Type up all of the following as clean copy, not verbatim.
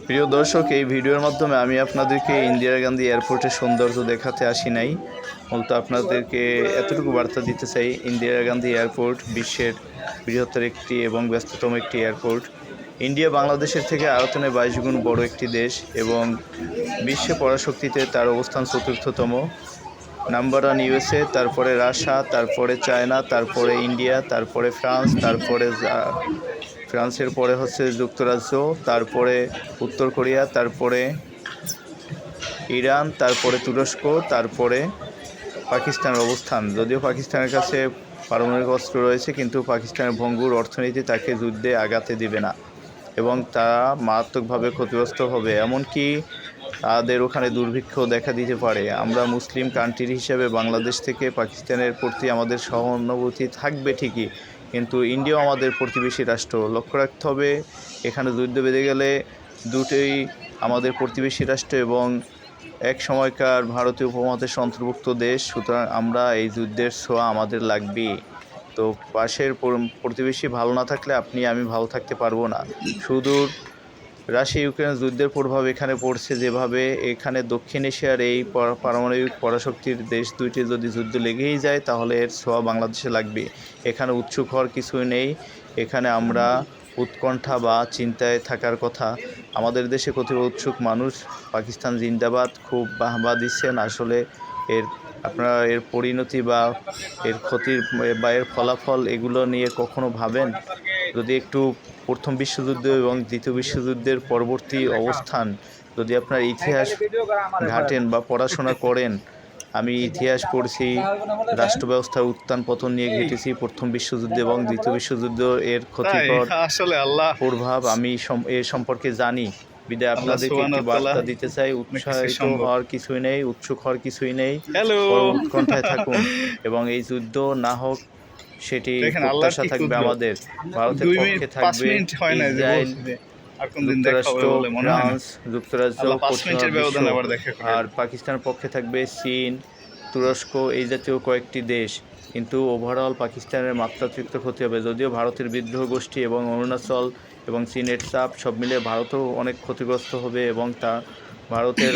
প্রিয় দর্শক, এই ভিডিওর মাধ্যমে আমি আপনাদেরকে ইন্দিরা গান্ধী এয়ারপোর্টের সৌন্দর্য দেখাতে আসি নাই, মূলত আপনাদেরকে এতটুকু বার্তা দিতে চাই। ইন্দিরা গান্ধী এয়ারপোর্ট বিশ্বের বৃহত্তর একটি এবং ব্যস্ততম একটি এয়ারপোর্ট। ইন্ডিয়া বাংলাদেশের থেকে আয়তনে 22 গুণ বড় একটি দেশ এবং বিশ্বে পরাশক্তিতে তার অবস্থান চতুর্থতম। নাম্বার 1 USA, তারপরে রাশিয়া, তারপরে চায়না, তারপরে ইন্ডিয়া, তারপরে ফ্রান্স, তারপরে ফ্রান্সের পরে হচ্ছে যুক্তরাজ্য, তারপরে উত্তর কোরিয়া, তারপরে ইরান, তারপরে তুরস্ক, তারপরে পাকিস্তানের অবস্থান। যদিও পাকিস্তানের কাছে পারমাণবিক অস্ত্র রয়েছে, কিন্তু পাকিস্তানের ভঙ্গুর অর্থনীতি তাকে যুদ্ধে আগাতে দিবে না এবং তারা মারাত্মকভাবে ক্ষতিগ্রস্ত হবে। এমনকি তাদের ওখানে দুর্ভিক্ষ দেখা দিতে পারে। আমরা মুসলিম কান্ট্রি হিসেবে বাংলাদেশ থেকে পাকিস্তানের প্রতি আমাদের সহানুভূতি থাকবে ঠিকই, কিন্তু ইন্ডিয়াও আমাদের প্রতিবেশী রাষ্ট্র। লক্ষ্য রাখতে হবে, এখানে যুদ্ধ বেঁধে গেলে দুটোই আমাদের প্রতিবেশী রাষ্ট্র এবং এক সময়কার ভারতীয় উপমহাদেশে অন্তর্ভুক্ত দেশ। সুতরাং আমরা এই যুদ্ধের ছোঁয়া আমাদের লাগবেই। তো পাশের প্রতিবেশী ভালো না থাকলে আপনি আমি ভালো থাকতে পারবো না। সুদূর রাশিয়া ইউক্রেন যুদ্ধের প্রভাব এখানে পড়ছে যেভাবে, এখানে দক্ষিণ এশিয়ার এই পারমাণবিক পরাশক্তির দেশ দুইটি যদি যুদ্ধ লেগেই যায়, তাহলে এর ছোঁয়া বাংলাদেশে লাগবে। এখানে উৎসুক হওয়ার কিছুই নেই। এখানে আমরা উৎকণ্ঠা বা চিন্তায় থাকার কথা। আমাদের দেশে কতিপয় উৎসুক মানুষ পাকিস্তান জিন্দাবাদ খুব বাহবা দিচ্ছেন। আসলে আপনারা এর পরিণতি বা এর ক্ষতির বা এর ফলাফল এগুলো নিয়ে কখনো ভাবেন? যদি একটু প্রথম বিশ্বযুদ্ধ এবং দ্বিতীয় বিশ্বযুদ্ধের পরবর্তী অবস্থান যদি আপনার ইতিহাস ঘাটেন বা পড়াশোনা করেন, আমি ইতিহাস পড়ছি, রাষ্ট্র ব্যবস্থার উত্থান পতন নিয়ে ঘেটেছি। প্রথম বিশ্বযুদ্ধ এবং দ্বিতীয় বিশ্বযুদ্ধ এর ক্ষতিকর প্রভাব আমি এ সম্পর্কে জানি। বিদায় আপনাদেরকে একটি বার্তা দিতে চাই, উৎসাহিত হওয়ার কিছুই নেই, উৎসুক হওয়ার কিছুই নেই, উৎকণ্ঠায় থাকুন এবং এই যুদ্ধ না হোক সেটি প্রত্যাশা থাকবে আমাদের। ভারতের পক্ষে থাকবে ইসরায়েল, যুক্তরাষ্ট্র, ফ্রান্স, যুক্তরাজ্য, আর পাকিস্তানের পক্ষে থাকবে চীন, তুরস্ক, এই জাতীয় কয়েকটি দেশ। কিন্তু ওভারঅল পাকিস্তানের মাত্রাতিরিক্ত ক্ষতি হবে। যদিও ভারতের বিদ্রোহ গোষ্ঠী এবং অরুণাচল এবং চীনের চাপ সব মিলে ভারতও অনেক ক্ষতিগ্রস্ত হবে এবং ভারতের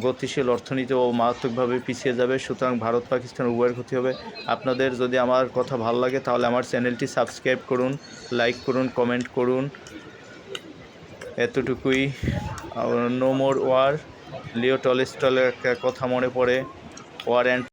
গতিশীল অর্থনীতিও মারাত্মকভাবে পিছিয়ে যাবে। সুতরাং ভারত পাকিস্তান উভয়ের ক্ষতি হবে। আপনাদের যদি আমার কথা ভালো লাগে তাহলে আমার চ্যানেলটি সাবস্ক্রাইব করুন, লাইক করুন, কমেন্ট করুন। এতটুকুই। No more war. লিও টলস্টয়ের একটা কথা মনে পড়ে, ওয়ার অ্যান্ড